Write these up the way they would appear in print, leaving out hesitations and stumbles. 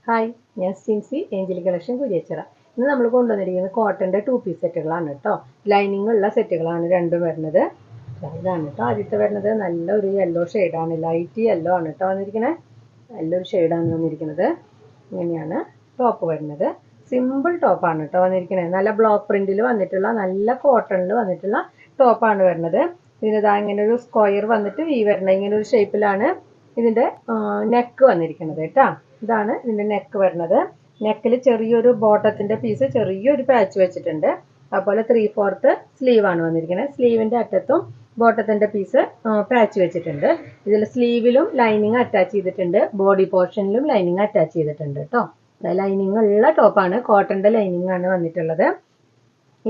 Hi, ഞാൻ Sincy Angeli collection Kuriachira. ഇന്ന് നമ്മൾ കൊണ്ടുവന്നിരിക്കുന്നത് കോട്ടൻ്റെ 2 പീസ് സെറ്റുകളാണ് കേട്ടോ. ലൈനിങ് ഉള്ള സെറ്റുകളാണ് രണ്ടും വരുന്നത്. ഇതാണ് കേട്ടോ ആദ്യത്തെ വരുന്നത്. നല്ലൊരു യെല്ലോ ഷെയ്ഡാണ്, ലൈറ്റ് യെല്ലോ ആണ് കേട്ടോ വന്നിരിക്കുന്നത്. നല്ലൊരു ഷെയ്ഡാണ് വന്നിരിക്കുന്നത്. ഇങ്ങനെയാണ് ടോപ്പ് വരുന്നത്. സിമ്പിൾ ടോപ്പാണ് കേട്ടോ വന്നിരിക്കുന്നത്. നല്ല ബ്ലോക്ക് പ്രിന്റിൽ വന്നിട്ടുള്ള, നല്ല കോട്ടണിൽ വന്നിട്ടുള്ള ടോപ്പാണ് വരുന്നത്. ഇതിനിതാ ഇങ്ങനെ ഒരു സ്ക്വയർ വന്നിട്ട് വി വരണം, ഇങ്ങനെ ഒരു ഷേപ്പിലാണ് ഇതിൻ്റെ നെക്ക് വന്നിരിക്കുന്നത് കേട്ടോ. ഇതാണ് ഇതിൻ്റെ നെക്ക് വരുന്നത്. നെക്കിൽ ചെറിയൊരു ബോട്ടത്തിൻ്റെ പീസ്, ചെറിയൊരു പാച്ച് വെച്ചിട്ടുണ്ട്. അതുപോലെ 3/4 സ്ലീവാണ് വന്നിരിക്കുന്നത്. സ്ലീവിൻ്റെ അറ്റത്തും ബോട്ടത്തിൻ്റെ പീസ് പാച്ച് വെച്ചിട്ടുണ്ട്. ഇതിൽ സ്ലീവിലും ലൈനിങ് അറ്റാച്ച് ചെയ്തിട്ടുണ്ട്, ബോഡി പോർഷനിലും ലൈനിങ് അറ്റാച്ച് ചെയ്തിട്ടുണ്ട് കേട്ടോ. ലൈനിങ് ഉള്ള ടോപ്പാണ്, കോട്ടൻ്റെ ലൈനിങ് ആണ് വന്നിട്ടുള്ളത്.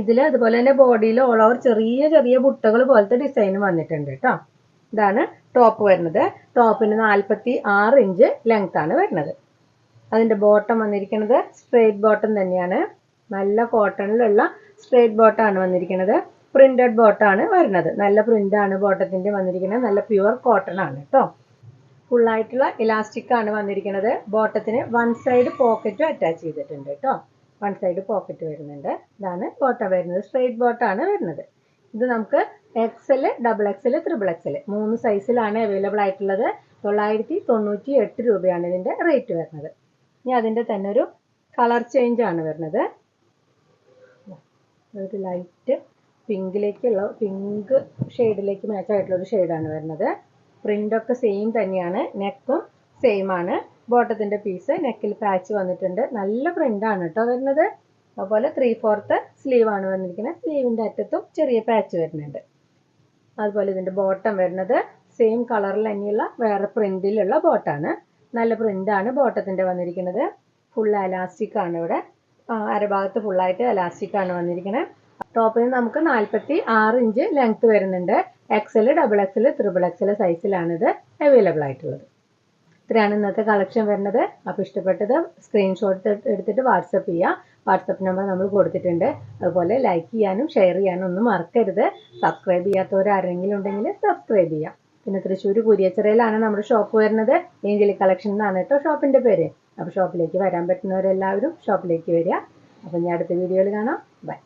ഇതിൽ അതുപോലെ തന്നെ ബോഡിയിൽ ഓൾ ഓവർ ചെറിയ ചെറിയ ബുട്ടകൾ പോലത്തെ ഡിസൈൻ വന്നിട്ടുണ്ട് കേട്ടോ. ഇതാണ് ടോപ്പ് വരുന്നത്. ടോപ്പിന് 46 ഇഞ്ച് ലെങ്ത് ആണ് വരുന്നത്. അതിൻ്റെ ബോട്ടം വന്നിരിക്കുന്നത് സ്ട്രേറ്റ് ബോട്ടം തന്നെയാണ്. നല്ല കോട്ടണിലുള്ള സ്ട്രേറ്റ് ബോട്ടമാണ് വന്നിരിക്കുന്നത്. പ്രിന്റഡ് ബോട്ടമാണ് വരുന്നത്. നല്ല പ്രിന്റാണ് ബോട്ടത്തിൻ്റെ വന്നിരിക്കുന്നത്. നല്ല പ്യുവർ കോട്ടൺ ആണ് കേട്ടോ. ഫുള്ളായിട്ടുള്ള ഇലാസ്റ്റിക് ആണ് വന്നിരിക്കുന്നത്. ബോട്ടത്തിന് 1 സൈഡ് പോക്കറ്റും അറ്റാച്ച് ചെയ്തിട്ടുണ്ട് കേട്ടോ. 1 സൈഡ് പോക്കറ്റ് വരുന്നുണ്ട്. ഇതാണ് ബോട്ടം വരുന്നത്. സ്ട്രേറ്റ് ബോട്ടമാണ് വരുന്നത്. ഇത് നമുക്ക് XL, XXL, XXL 3 സൈസിലാണ് അവൈലബിൾ ആയിട്ടുള്ളത്. 998 രൂപയാണ് ഇതിൻ്റെ റേറ്റ് വരുന്നത്. ഇനി അതിൻ്റെ തന്നെ ഒരു കളർ ചേഞ്ച് ആണ് വരുന്നത്. ഒരു ലൈറ്റ് പിങ്കിലേക്കുള്ള, പിങ്ക് ഷെയ്ഡിലേക്ക് മാച്ച് ആയിട്ടുള്ള ഒരു ഷെയ്ഡാണ് വരുന്നത്. പ്രിൻ്റൊക്കെ സെയിം തന്നെയാണ്, നെക്കും സെയിം ആണ്. ബോട്ടത്തിൻ്റെ പീസ് നെക്കിൽ പാച്ച് വന്നിട്ടുണ്ട്. നല്ല പ്രിൻ്റാണ് കേട്ടോ വരുന്നത്. അതുപോലെ 3/4 സ്ലീവാണ് വന്നിരിക്കുന്നത്. സ്ലീവിൻ്റെ അറ്റത്തും ചെറിയ പാച്ച് വരുന്നുണ്ട്. അതുപോലെ ഇതിൻ്റെ ബോട്ടം വരുന്നത് സെയിം കളറിൽ തന്നെയുള്ള വേറെ പ്രിന്റിലുള്ള ബോട്ടാണ്. നല്ല പ്രിന്റാണ് ബോട്ടത്തിൻ്റെ വന്നിരിക്കുന്നത്. ഫുൾ എലാസ്റ്റിക് ആണ് ഇവിടെ. അരഭാഗത്ത് ഫുള്ളായിട്ട് എലാസ്റ്റിക് ആണ് വന്നിരിക്കുന്നത്. ടോപ്പിന് നമുക്ക് 46 ഇഞ്ച് ലെങ്ത് വരുന്നുണ്ട്. XL, XXL, XXL സൈസിലാണിത് അവൈലബിൾ ആയിട്ടുള്ളത്. ഇത്രയാണ് ഇന്നത്തെ കളക്ഷൻ വരുന്നത്. അപ്പോൾ ഇഷ്ടപ്പെട്ടത് സ്ക്രീൻഷോട്ട് എടുത്തിട്ട് വാട്സപ്പ് ചെയ്യുക. വാട്സപ്പ് നമ്പർ നമ്മൾ കൊടുത്തിട്ടുണ്ട്. അതുപോലെ ലൈക്ക് ചെയ്യാനും ഷെയർ ചെയ്യാനും ഒന്നും മറക്കരുത്. സബ്സ്ക്രൈബ് ചെയ്യാത്തവർ ആരെങ്കിലും ഉണ്ടെങ്കിൽ സബ്സ്ക്രൈബ് ചെയ്യാം. പിന്നെ തൃശ്ശൂർ കുരിയച്ചിറയിലാണ് നമ്മുടെ ഷോപ്പ് വരുന്നത്. ഏഞ്ചലി കളക്ഷൻ എന്നാണ് കേട്ടോ ഷോപ്പിൻ്റെ പേര്. അപ്പോൾ ഷോപ്പിലേക്ക് വരാൻ പറ്റുന്നവരെല്ലാവരും ഷോപ്പിലേക്ക് വരിക. അപ്പോൾ ഞാൻ അടുത്ത വീഡിയോയിൽ കാണാം. ബൈ.